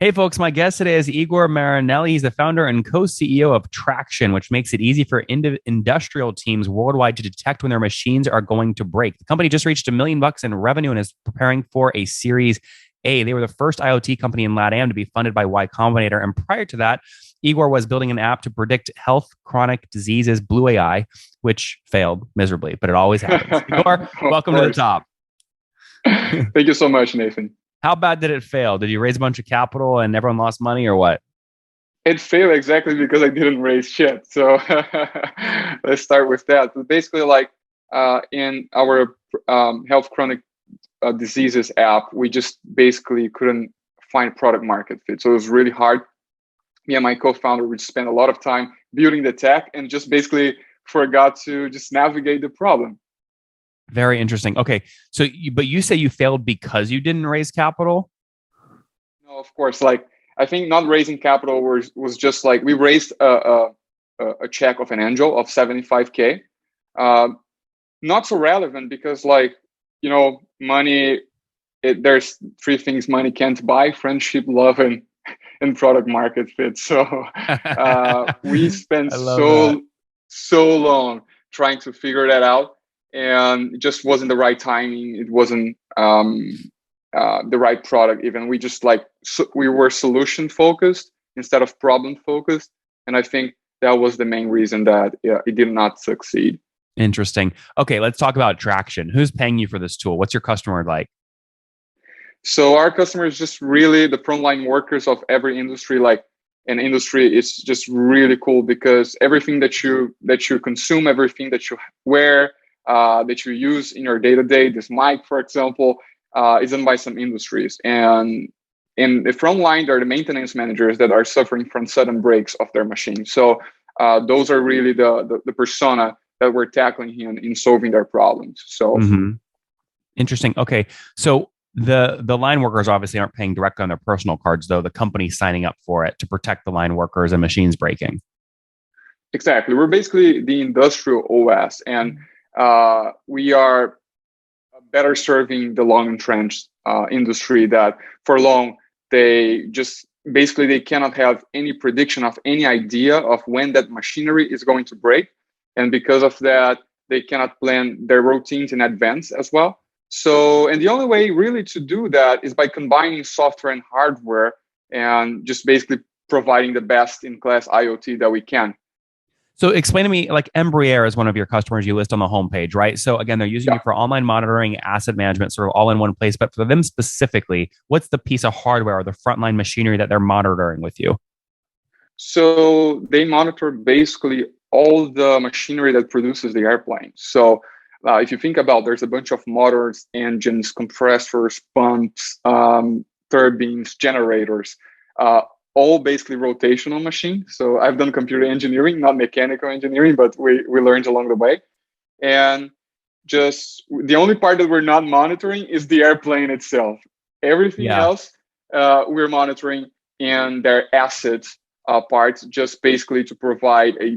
Hey, folks, my guest today is Igor Marinelli. He's the founder and co CEO of Traction, which makes it easy for industrial teams worldwide to detect when their machines are going to break. The company just reached $1 million in revenue and is preparing for a Series A. They were the first IoT company in LATAM to be funded by Y Combinator. And prior to that, Igor was building an app to predict health chronic diseases, Blue AI, which failed miserably, but it always happens. Igor, welcome to the top. Thank you so much, Nathan. How bad did it fail? Did you raise a bunch of capital and everyone lost money or what? It failed exactly because I didn't raise shit. So let's start with that. But basically, in our health chronic diseases app, we just basically couldn't find product market fit. So it was really hard. Me and my co-founder would spend a lot of time building the tech and just basically forgot to just navigate the problem. Very interesting. Okay, so but you say you failed because you didn't raise capital? No, of course. I think not raising capital was just like we raised a check of an angel of 75K. Not so relevant because money. There's three things money can't buy: friendship, love, and product market fit. So we spent so long trying to figure that out. And it just wasn't the right timing. It wasn't the right product. Even we were solution focused instead of problem focused, and I think that was the main reason that it did not succeed. Interesting. Okay, let's talk about Traction. Who's paying you for this tool? What's your customer like? So our customer is just really the frontline workers of every industry. An industry is just really cool because everything that you consume, everything that you wear, that you use in your day-to-day, this mic, for example, is done by some industries. And in the front line, there are the maintenance managers that are suffering from sudden breaks of their machine. So those are really the persona that we're tackling here in solving their problems. So Interesting. Okay. So the line workers obviously aren't paying directly on their personal cards, though. The company's signing up for it to protect the line workers and machines breaking. Exactly. We're basically the industrial OS, and we are better serving the long entrenched industry that for long they cannot have any prediction of any idea of when that machinery is going to break, and because of that they cannot plan their routines in advance as well. So, and the only way really to do that is by combining software and hardware and just basically providing the best in class IoT that we can. So explain to me, like Embraer is one of your customers you list on the homepage, right? So again, they're using you for online monitoring, asset management, sort of all in one place. But for them specifically, what's the piece of hardware or the frontline machinery that they're monitoring with you? So they monitor basically all the machinery that produces the airplane. So if you think about, there's a bunch of motors, engines, compressors, pumps, turbines, generators, all basically rotational machines. So I've done computer engineering, not mechanical engineering, but we learned along the way. And just the only part that we're not monitoring is the airplane itself. Everything else we're monitoring, and their assets parts, just basically to provide a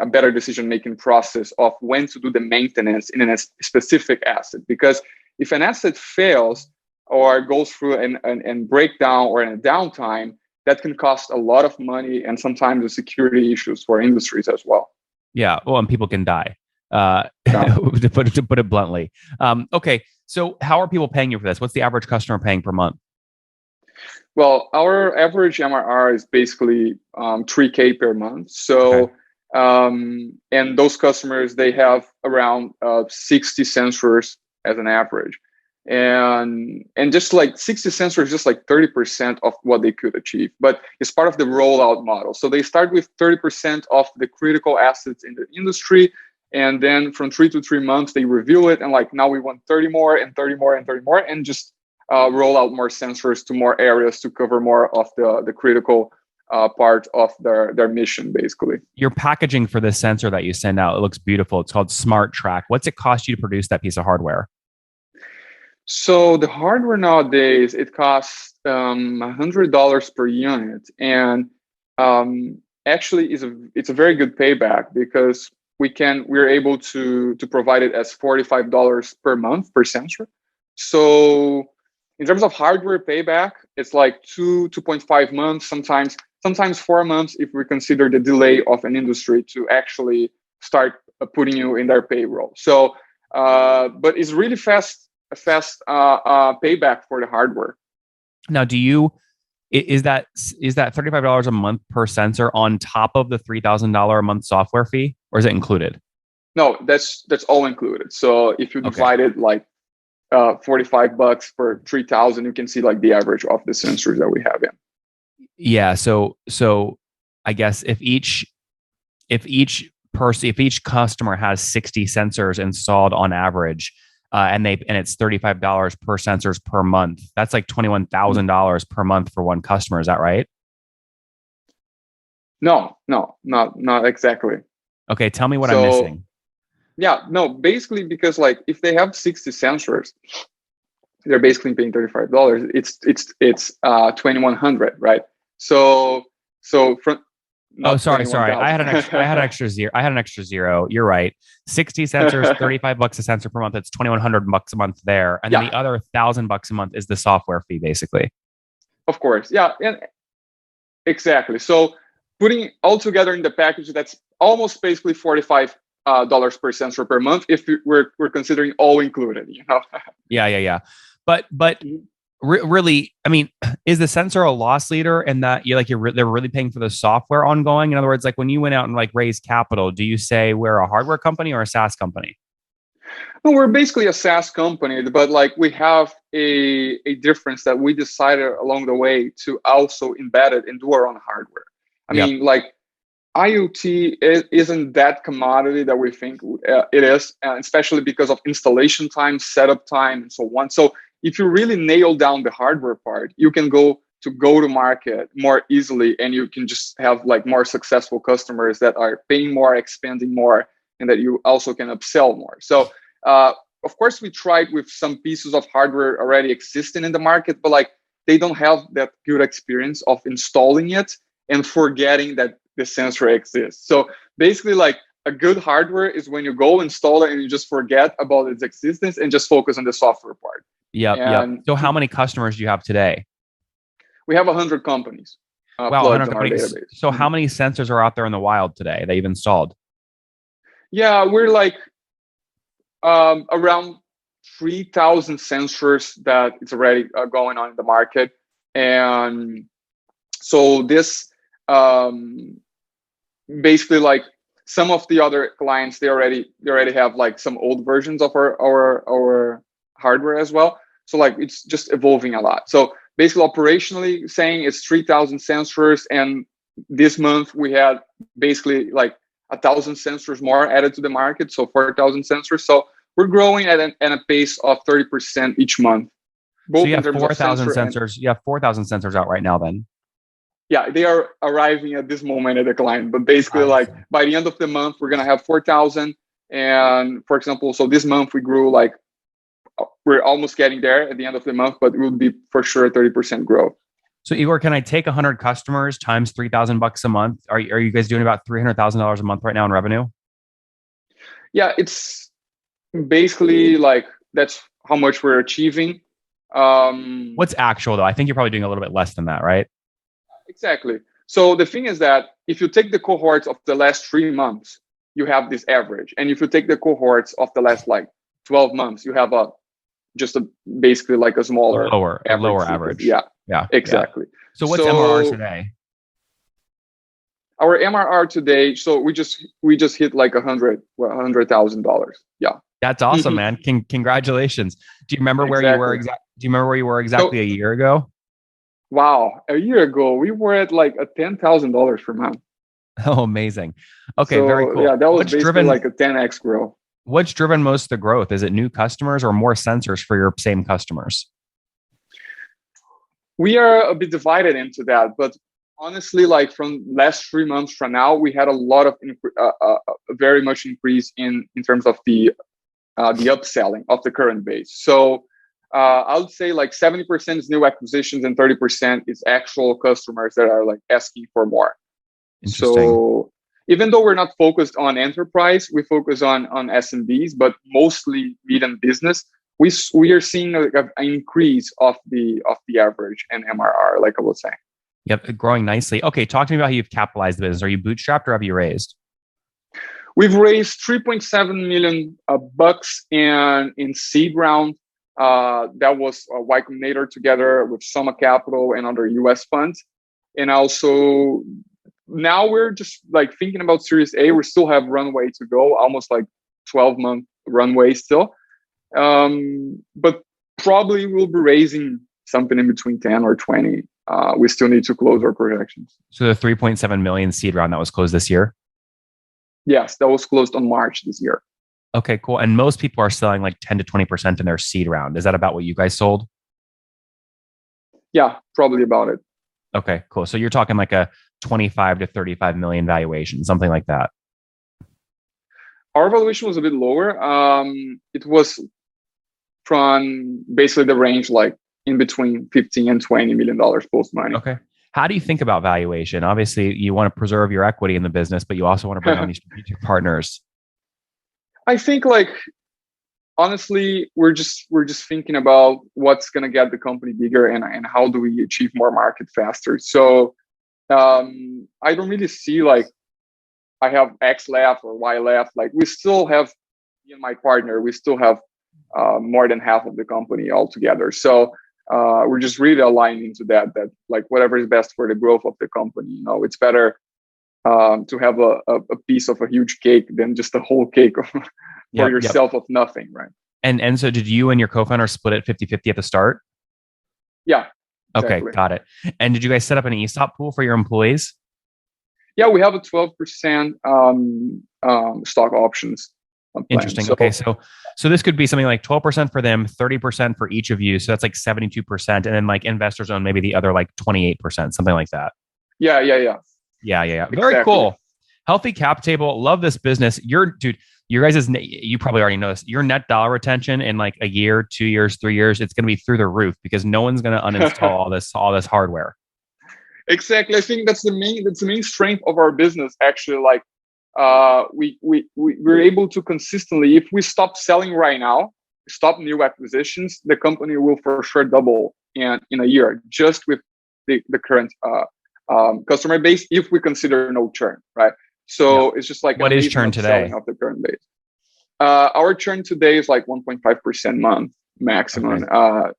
better decision-making process of when to do the maintenance in a specific asset. Because if an asset fails or goes through and breakdown or in a downtime, that can cost a lot of money and sometimes the security issues for industries as well. Yeah, well, and people can die, to put it bluntly. Okay, so how are people paying you for this? What's the average customer paying per month? Well, our average MRR is basically 3K per month. So, and those customers, they have around 60 sensors as an average. And just like 60 sensors, just like 30% of what they could achieve, but it's part of the rollout model. So they start with 30% of the critical assets in the industry, and then from 3 to 3 months they review it, and now we want 30 more and 30 more and 30 more, and just roll out more sensors to more areas to cover more of the critical part of their mission, basically. Your packaging for this sensor that you send out, it looks beautiful. It's called Smart Track. What's it cost you to produce that piece of hardware? So the hardware nowadays, it costs $100 per unit, and actually it's a very good payback because we're able to provide it as $45 per month per sensor. So in terms of hardware payback, it's like 2.5 months, sometimes 4 months if we consider the delay of an industry to actually start putting you in their payroll. So, but it's really fast payback for the hardware. Now, is that $35 a month per sensor on top of the $3,000 a month software fee, or is it included? No, that's all included. So if you divide it like $45 per 3,000, you can see like the average of the sensors that we have in. Yeah. So I guess if each customer has 60 sensors installed on average, and it's $35 per sensors per month, that's like $21,000 per month for one customer. Is that right? No, not exactly. Okay, tell me what I'm missing. Yeah, no, basically because like if they have 60 sensors, they're basically paying $35. It's $2,100, right? So from sorry. I had an extra zero. I had an extra zero. You're right. 60 sensors, $35 a sensor per month. That's $2,100 a month there, and then the other $1,000 a month is the software fee, basically. Of course, yeah, and exactly. So putting all together in the package, that's almost basically $45 per sensor per month if we're considering all included. Yeah. But really, I mean, is the sensor a loss leader in that they're really paying for the software ongoing? In other words, like when you went out and like raised capital, do you say we're a hardware company or a SaaS company? No, we're basically a SaaS company, but like we have a difference that we decided along the way to also embed it into our own hardware. I mean, like IoT isn't that commodity that we think it is, especially because of installation time, setup time, and so on. So if you really nail down the hardware part, you can go to market more easily, and you can just have like more successful customers that are paying more, expanding more, and that you also can upsell more. So of course, we tried with some pieces of hardware already existing in the market, but like they don't have that good experience of installing it and forgetting that the sensor exists. So basically, like a good hardware is when you go install it and you just forget about its existence and just focus on the software part. Yep. So how many customers do you have today? We have 100 companies. Wow, 100 companies. So how many sensors are out there in the wild today that you've installed? Yeah, we're like around 3,000 sensors that it's already going on in the market. And so this basically like some of the other clients, they already have like some old versions of our hardware as well. So like it's just evolving a lot. So basically operationally saying it's 3,000 sensors, and this month we had basically like 1,000 sensors more added to the market, so 4,000 sensors. So we're growing at a pace of 30% each month. So you have 4,000 sensors. You have 4,000 sensors out right now, then. Yeah, they are arriving at this moment at the client, but basically like by the end of the month, we're going to have 4,000. And for example, so this month we grew like, we're almost getting there at the end of the month, but it will be for sure 30% growth. So Igor, can I take 100 customers times $3,000 a month? Are you guys doing about $300,000 a month right now in revenue? Yeah, it's basically like, that's how much we're achieving. What's actual though? I think you're probably doing a little bit less than that, right? Exactly. So the thing is that if you take the cohorts of the last 3 months, you have this average. And if you take the cohorts of the last like 12 months, you have basically like a smaller lower average. Yeah, exactly. Yeah. So what's MRR today? Our MRR today, so we just hit like $100,000. Yeah. That's awesome, man. Congratulations. Do you remember where you were exactly? Do you remember where you were exactly a year ago? Wow, a year ago we were at like a $10,000 per month. Oh, amazing. Okay, so, very cool. Yeah, that was basically like a 10x growth. What's driven most of the growth? Is it new customers or more sensors for your same customers? We are a bit divided into that, but honestly, like from last 3 months from now, we had a lot of very much increase in terms of the upselling of the current base. So I would say like 70% is new acquisitions and 30% is actual customers that are like asking for more. So even though we're not focused on enterprise, we focus on SMBs, but mostly medium business. we are seeing an increase of the average and MRR, like I was saying. Yep, growing nicely. Okay, talk to me about how you've capitalized the business. Are you bootstrapped or have you raised? We've raised 3.7 million bucks in seed round. That was a Y Combinator together with Soma Capital and other US funds. And also now we're just like thinking about Series A. We still have runway to go, almost like 12-month runway still. But probably we'll be raising something in between 10 or 20. We still need to close our projections. So the 3.7 million seed round that was closed this year? Yes, that was closed on March this year. Okay, cool. And most people are selling like 10 to 20% in their seed round. Is that about what you guys sold? Yeah, probably about it. Okay, cool. So you're talking like a 25 to 35 million valuation, something like that. Our valuation was a bit lower. It was from basically the range like in between 15 and $20 million post money. Okay. How do you think about valuation? Obviously, you want to preserve your equity in the business, but you also want to bring on these strategic partners. I think like honestly, we're just thinking about what's gonna get the company bigger and how do we achieve more market faster. So I don't really see like I have X left or Y left. Like we still have me and my partner, we still have more than half of the company altogether. So we're just really aligning to that like whatever is best for the growth of the company. You know, it's better to have a piece of a huge cake than just a whole cake for yourself of nothing, right? And so did you and your co-founder split it 50-50 at the start? Yeah. Exactly. Okay, got it. And did you guys set up an ESOP pool for your employees? Yeah, we have a 12% stock options. Interesting. Okay, so this could be something like 12% for them, 30% for each of you. So that's like 72%. And then like investors own maybe the other like 28%, something like that. Yeah. Exactly. Very cool. Healthy cap table. Love this business. You guys, you probably already know this. Your net dollar retention in like a year, 2 years, 3 years, it's going to be through the roof because no one's going to uninstall all this hardware. Exactly. I think that's the main strength of our business. Actually, like we're able to consistently, if we stop selling right now, stop new acquisitions, the company will for sure double in a year just with the current customer base if we consider no churn, right? So it's just like what is churn today of the current base. Our churn today is like 1.5% month maximum. Okay.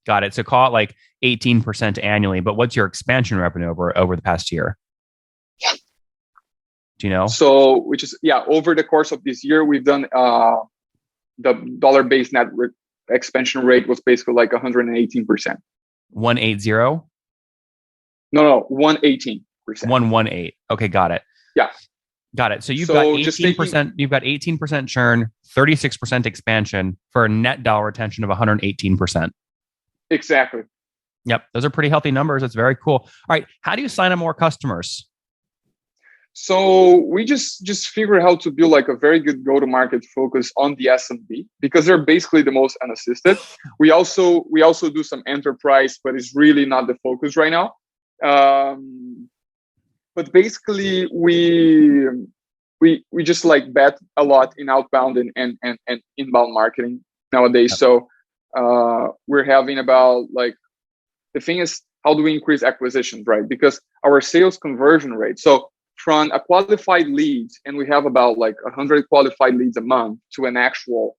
Got it. So call it like 18% annually. But what's your expansion revenue over the past year? Do you know? So which is over the course of this year, we've done the dollar-based net expansion rate was basically like 118%. 180? No, 118%. 118. Okay, got it. Yeah. Got it. So you've got 18%, you've got 18% churn, 36% expansion for a net dollar retention of 118%. Exactly. Yep. Those are pretty healthy numbers. That's very cool. All right. How do you sign up more customers? So we just figured how to build like a very good go-to-market focus on the SMB because they're basically the most unassisted. We also do some enterprise, but it's really not the focus right now. But basically we just like bet a lot in outbound and inbound marketing nowadays. Yep. So we're having about like, the thing is, how do we increase acquisitions, right? Because our sales conversion rate, so from a qualified lead, and we have about like 100 qualified leads a month to an actual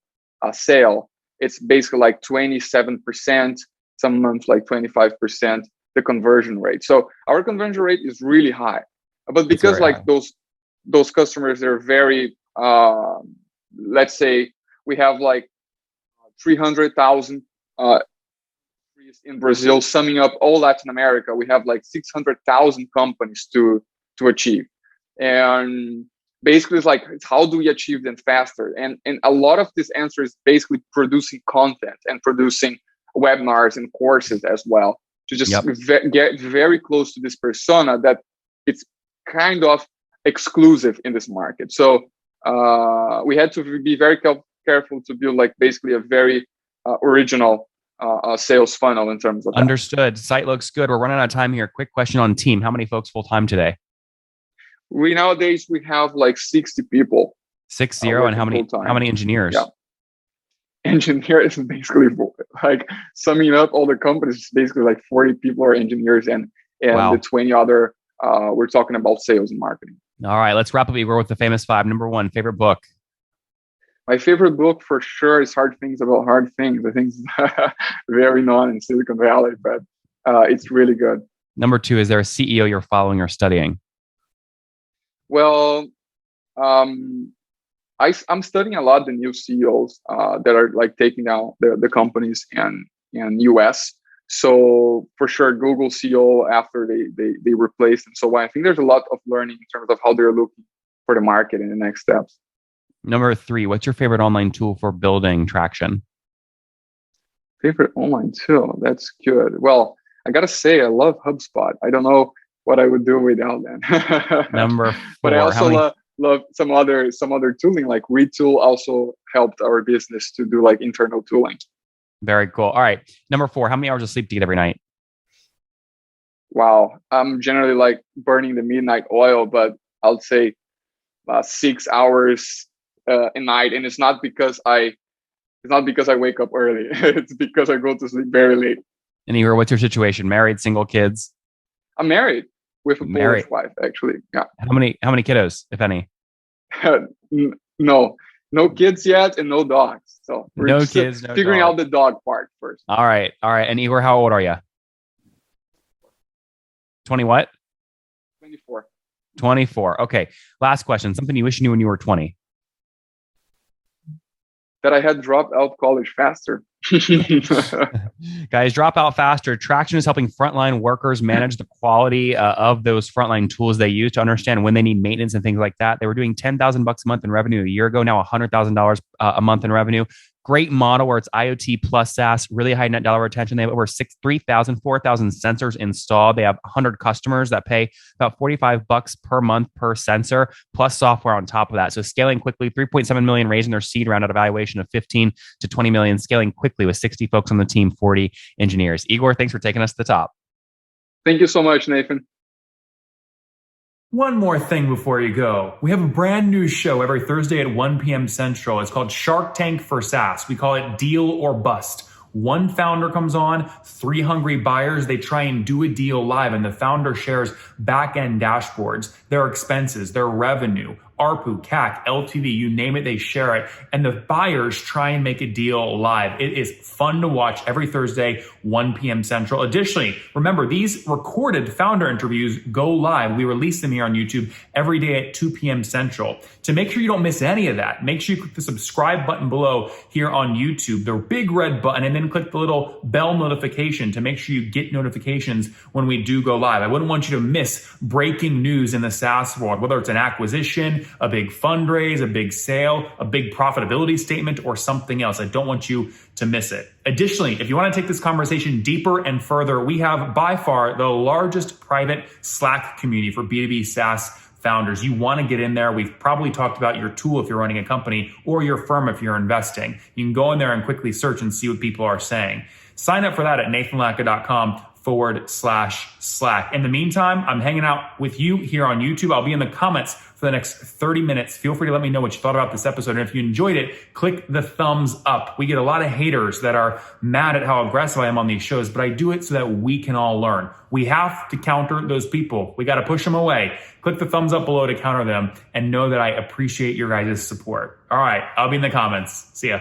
sale, it's basically like 27%, some months like 25%, the conversion rate. So our conversion rate is really high. But because like high. those customers, they're very, let's say we have like 300,000 in Brazil, summing up all Latin America, we have like 600,000 companies to achieve. And basically it's like, how do we achieve them faster? And a lot of this answer is basically producing content and producing webinars and courses as well to just get very close to this persona that it's kind of exclusive in this market. So we had to be very careful to build like basically a very original sales funnel in terms of that. Understood. Site looks good. We're running out of time here. Quick question on team. How many folks full time today? Nowadays we have like 60 people. 60, and how many engineers? Yeah. engineers is basically like summing up all the companies. Basically, like 40 people are engineers, and Wow. the 20 other we're talking about sales and marketing. All right, let's wrap up, Igor, with the famous five. Number one, favorite book. My favorite book for sure is Hard Things About Hard Things. I think it's very known in Silicon Valley, but it's really good. Number two, is there a CEO you're following or studying? Well, I'm studying a lot the new CEOs that are like taking down the companies in US. So for sure, Google CEO after they replaced and so on. I think there's a lot of learning in terms of how they're looking for the market and the next steps. Number three, what's your favorite online tool for building traction? Favorite online tool? That's good. Well, I gotta say, I love HubSpot. I don't know what I would do without them. Number four, but I also love some other tooling, like Retool also helped our business to do like internal tooling. Very cool. All right. Number four, how many hours of sleep do you get every night? Wow. I'm generally like burning the midnight oil, but I'll say 6 hours a night. And it's not because I wake up early. It's because I go to sleep very late. And Igor, what's your situation? Married, single, kids? I'm married with a Polish wife, actually. Yeah. How many kiddos, if any? No kids yet, and no dogs. So we're no kids, no figuring dog. out the dog part first. All right. And Igor, how old are you? 20 what? 24. 24. Okay. Last question. Something you wish you knew when you were 20. That I had dropped out college faster. Guys, drop out faster. Traction is helping frontline workers manage the quality of those frontline tools they use to understand when they need maintenance and things like that. They were doing $10,000 a month in revenue a year ago, now $100,000 a month in revenue. Great model where it's IoT plus SaaS, really high net dollar retention. They have over 3,000, 4,000 sensors installed. They have 100 customers that pay about $45 per month per sensor, plus software on top of that. So scaling quickly, 3.7 million raising their seed round at a valuation of 15 to 20 million, scaling quickly with 60 folks on the team, 40 engineers. Igor, thanks for taking us to the top. Thank you so much, Nathan. One more thing before you go. We have a brand new show every Thursday at 1 p.m. Central. It's called Shark Tank for SaaS. We call it Deal or Bust. One founder comes on, 3 hungry buyers, they try and do a deal live, and the founder shares back-end dashboards, their expenses, their revenue, ARPU, CAC, LTV, you name it, they share it. And the buyers try and make a deal live. It is fun to watch every Thursday, 1 p.m. Central. Additionally, remember, these recorded founder interviews go live. We release them here on YouTube every day at 2 p.m. Central. To make sure you don't miss any of that, make sure you click the subscribe button below here on YouTube, the big red button, and then click the little bell notification to make sure you get notifications when we do go live. I wouldn't want you to miss breaking news in the SaaS world, whether it's an acquisition, a big fundraise, a big sale, a big profitability statement, or something else. I don't want you to miss it. Additionally, if you want to take this conversation deeper and further, we have by far the largest private Slack community for B2B SaaS founders. You want to get in there. We've probably talked about your tool if you're running a company or your firm if you're investing. You can go in there and quickly search and see what people are saying. Sign up for that at nathanlatka.com/Slack. In the meantime, I'm hanging out with you here on YouTube. I'll be in the comments for the next 30 minutes. Feel free to let me know what you thought about this episode. And if you enjoyed it, click the thumbs up. We get a lot of haters that are mad at how aggressive I am on these shows, but I do it so that we can all learn. We have to counter those people. We got to push them away. Click the thumbs up below to counter them and know that I appreciate your guys' support. All right, I'll be in the comments. See ya.